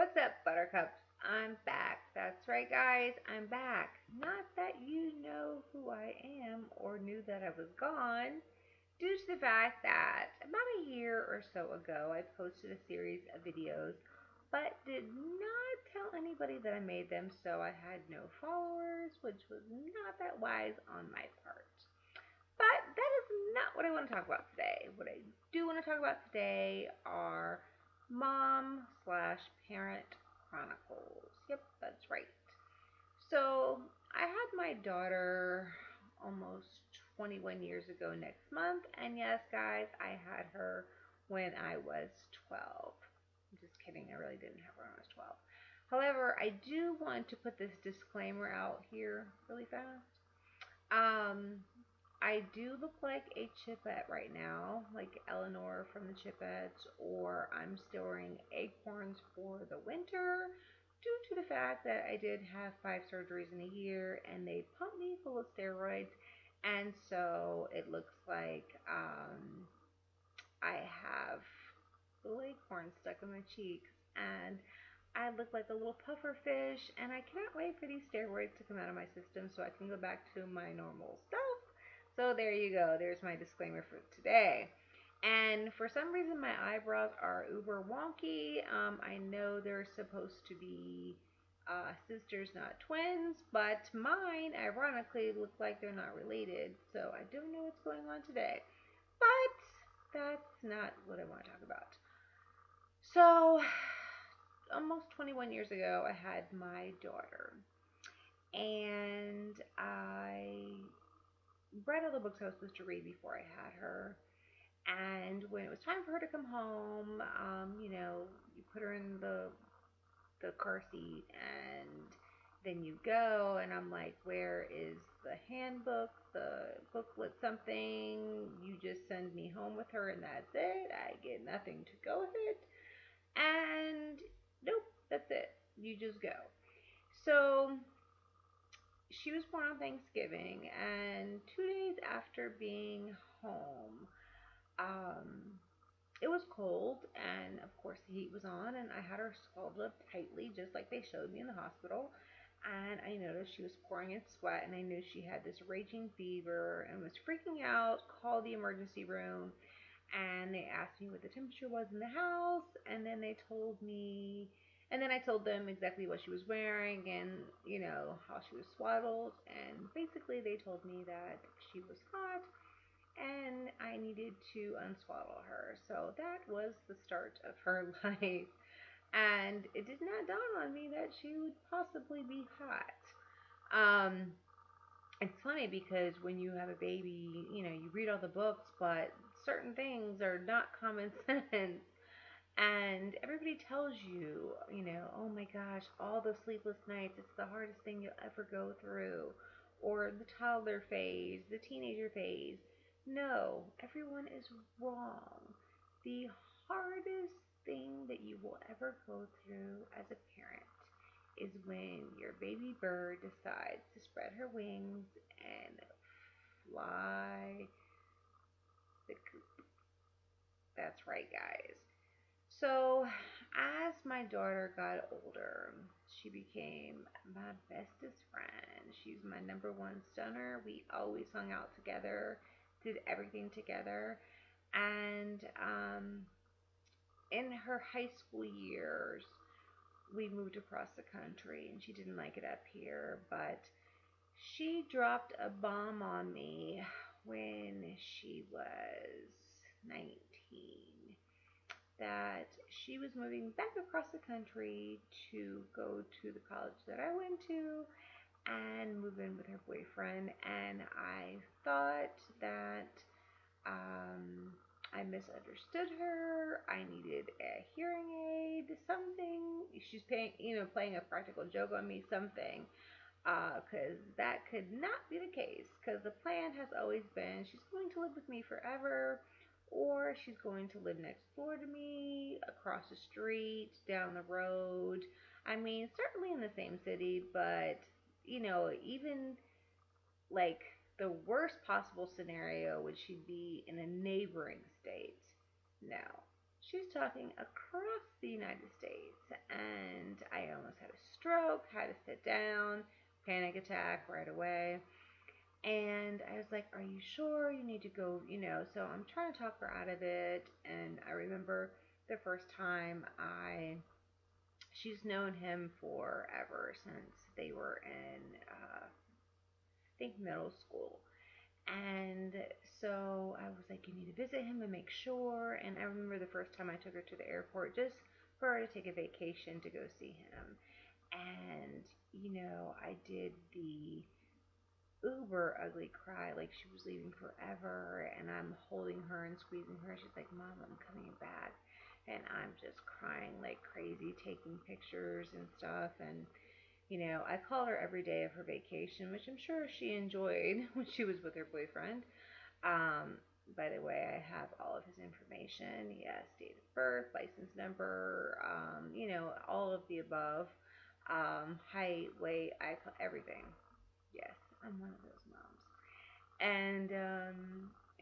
What's up, buttercups? I'm back. That's right, guys. I'm back. Not that you know who I am or knew that I was gone, due to the fact that about a year or so ago, I posted a series of videos, but did not tell anybody that I made them, so I had no followers, which was not that wise on my part. But that is not what I want to talk about today. What I do want to talk about today are mom slash parent chronicles. Yep, that's right. So I had my daughter almost 21 years ago next month. And yes, guys, I had her when I was 12. I'm just kidding. I really didn't have her when I was 12. However, I do want to put this disclaimer out here really fast. Um, I do look like a Chipette right now, like Eleanor from the Chipettes, or I'm storing acorns for the winter due to the fact that I did have 5 surgeries in a year and they pumped me full of steroids, and so it looks like I have little acorns stuck in my cheeks, and I look like a little puffer fish, and I cannot wait for these steroids to come out of my system so I can go back to my normal stuff. So there you go. There's my disclaimer for today. And for some reason, my eyebrows are uber wonky. I know they're supposed to be sisters, not twins, but mine, ironically, look like they're not related. So I don't know what's going on today. But that's not what I want to talk about. So, almost 21 years ago, I had my daughter. And I read all the books I was supposed to read before I had her. And when it was time for her to come home, you put her in the car seat and then you go. And I'm like, where is the handbook, the booklet, something? You just send me home with her and that's it. I get nothing to go with it. And nope, that's it. You just go. So she was born on Thanksgiving, and 2 days after being home, um, it was cold, and of course the heat was on, and I had her swaddled up tightly, just like they showed me in the hospital. And I noticed she was pouring in sweat, and I knew she had this raging fever and was freaking out. Called the emergency room, and they asked me what the temperature was in the house, and then they told me, and then I told them exactly what she was wearing and how she was swaddled, and basically they told me that she was hot and I needed to unswaddle her. So that was the start of her life, and it did not dawn on me that she would possibly be hot. um it's funny because when you have a baby, you read all the books, but certain things are not common sense. And everybody tells you, oh my gosh, all those sleepless nights, it's the hardest thing you'll ever go through. Or the toddler phase, the teenager phase. No, everyone is wrong. The hardest thing that you will ever go through as a parent is when your baby bird decides to spread her wings and fly the coop. That's right, guys. So, as my daughter got older, she became my bestest friend. She's my number one stunner. We always hung out together, did everything together. And in her high school years, we moved across the country, and she didn't like it up here, but she dropped a bomb on me when she was 19, that she was moving back across the country to go to the college that I went to and move in with her boyfriend. And I thought that I misunderstood her. I needed a hearing aid, something. She's playing a practical joke on me, something. Because that could not be the case. Because the plan has always been she's going to live with me forever, or she's going to live next door to me, across the street, down the road. I mean, certainly in the same city, but even like the worst possible scenario would she be in a neighboring state. No, She's talking across the United States, and I almost had a stroke, had to sit down, panic attack right away. And I was like, "Are you sure you need to go?" So I'm trying to talk her out of it. And I remember the first time she's known him forever since they were in, I think, middle school. And so I was like, "You need to visit him and make sure." And I remember the first time I took her to the airport just for her to take a vacation to go see him. And, I did the uber ugly cry, like she was leaving forever. And I'm holding her and squeezing her. She's like, "Mom, I'm coming back." And I'm just crying like crazy, taking pictures and stuff. And I call her every day of her vacation, which I'm sure she enjoyed when she was with her boyfriend. Um, by the way, I have all of his information. Yes, date of birth, license number, all of the above. Height, weight, everything. Yes, I'm one of those moms. And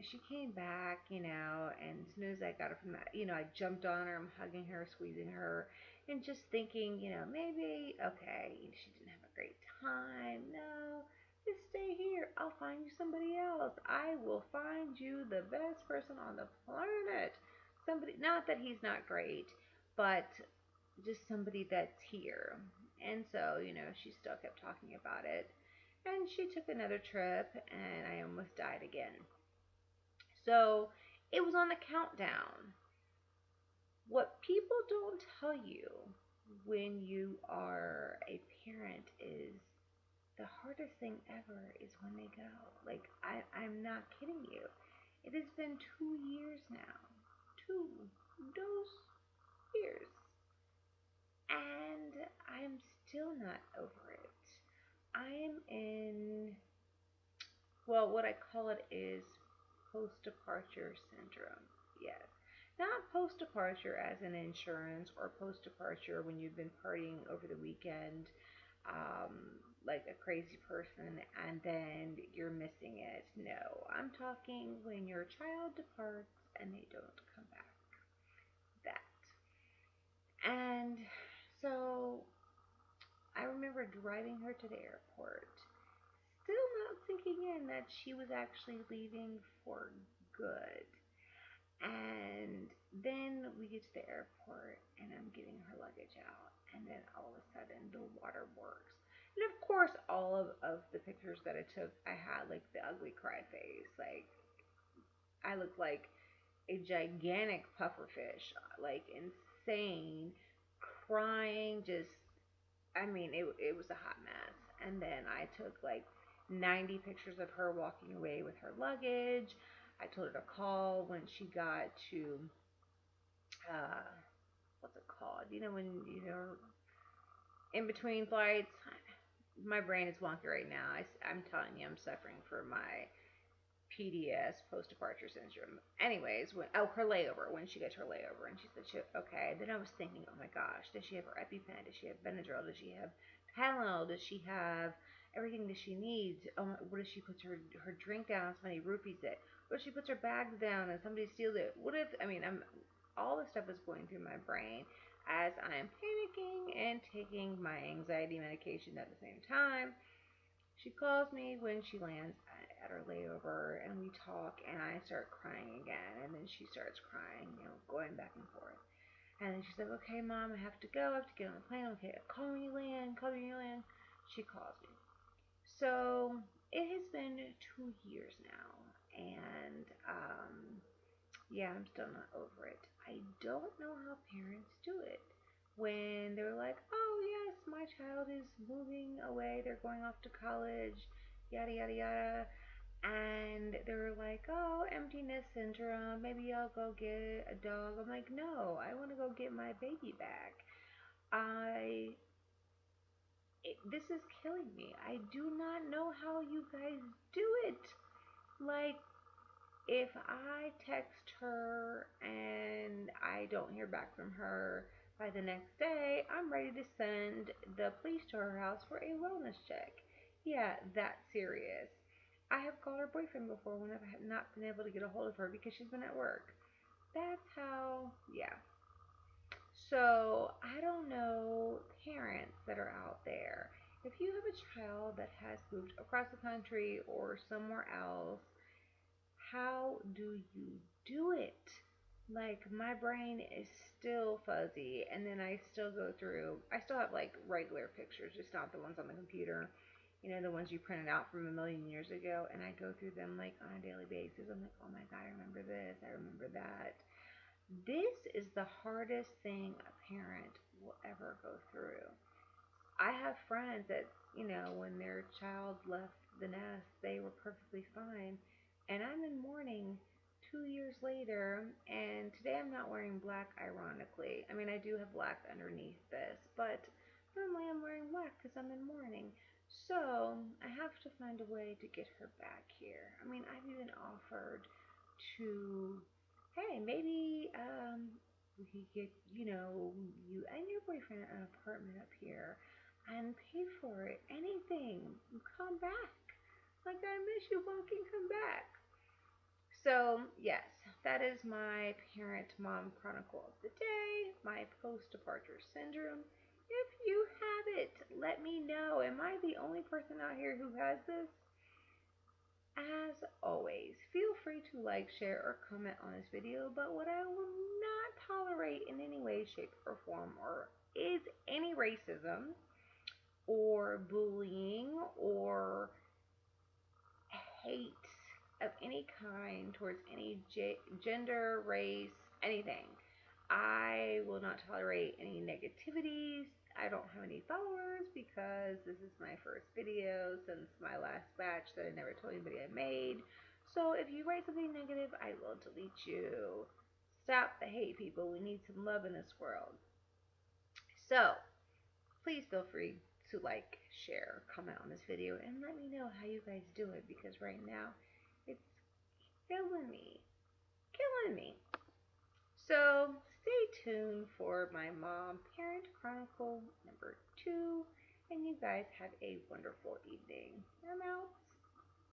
she came back, and as soon as I got her from that, I jumped on her, I'm hugging her, squeezing her, and just thinking, maybe, okay, she didn't have a great time. No, just stay here. I'll find you somebody else. I will find you the best person on the planet. Somebody, not that he's not great, but just somebody that's here. And so, she still kept talking about it. And she took another trip, and I almost died again. So it was on the countdown. What people don't tell you when you are a parent is the hardest thing ever is when they go. Like, I'm not kidding you. It has been 2 years now. Those years. And I'm still not over it. I'm in, well, what I call it is post departure syndrome. Yes. Not post departure as in insurance, or post departure when you've been partying over the weekend, um, like a crazy person, and then you're missing it. No, I'm talking when your child departs and they don't come back. That. And so I remember driving her to the airport, still not sinking in that she was actually leaving for good. And then we get to the airport, and I'm getting her luggage out, and then all of a sudden the water works. And of course, all of the pictures that I took, I had like the ugly cry face. Like, I looked like a gigantic pufferfish, like insane, crying, just, I mean, it was a hot mess. And then I took like 90 pictures of her walking away with her luggage. I told her to call when she got to, uh, what's it called? When, in between flights. My brain is wonky right now. I'm telling you, I'm suffering from my PDS, post departure syndrome. Anyways, her layover, when she gets her layover, and she said, okay. Then I was thinking, oh my gosh, does she have her EpiPen? Does she have Benadryl? Does she have Tylenol? Does she have everything that she needs? What if she puts her drink down and somebody roofies it? What if she puts her bags down and somebody steals it? What if, all this stuff is going through my brain as I'm panicking and taking my anxiety medication at the same time. She calls me when she lands at her layover, and we talk, and I start crying again, and then she starts crying, going back and forth. And then she's like, "Okay, Mom, I have to go. I have to get on the plane. Okay, call me when you land. Call me when you land." She calls me. So it has been 2 years now, and yeah, I'm still not over it. I don't know how parents do it when they're like, "Oh, yes, my child is moving away. They're going off to college, yada, yada, yada." And they're like, "Oh, emptiness syndrome. Maybe I'll go get a dog." I'm like, "No, I want to go get my baby back." I, this is killing me. I do not know how you guys do it. Like, if I text her and I don't hear back from her by the next day, I'm ready to send the police to her house for a wellness check. Yeah, that's serious. I have called her boyfriend before when I've not been able to get a hold of her because she's been at work. that's how, yeah. So I don't know, parents that are out there. If you have a child that has moved across the country or somewhere else, how do you do it? Like my brain is still fuzzy, and then I still go through. I still have like regular pictures, just not the ones on the computer. You know, the ones you printed out from a million years ago, and I go through them like on a daily basis. I'm like, oh my god, I remember this, I remember that. This is the hardest thing a parent will ever go through. I have friends that, when their child left the nest, they were perfectly fine. And I'm in mourning 2 years later, and today I'm not wearing black, ironically. I mean, I do have black underneath this, but normally I'm wearing black because I'm in mourning. So I have to find a way to get her back here. I mean, I've even offered to, hey, maybe we could get, you and your boyfriend an apartment up here and pay for it. Anything. Come back. Like, I miss you, Pumpkin. Come back. So, yes, that is my parent mom chronicle of the day, my post departure syndrome. If you have it, let me know. Am I the only person out here who has this? As always, feel free to like, share, or comment on this video, but what I will not tolerate in any way, shape, or form or is any racism or bullying or hate of any kind towards any gender, race, anything. I will not tolerate any negativities. I don't have any followers because this is my first video since my last batch that I never told anybody I made. So if you write something negative, I will delete you. Stop the hate, people. We need some love in this world. So please feel free to like, share, comment on this video, and let me know how you guys do it because right now it's killing me. Killing me. So stay tuned for my Mom Parent Chronicle number 2, and you guys have a wonderful evening. I'm out.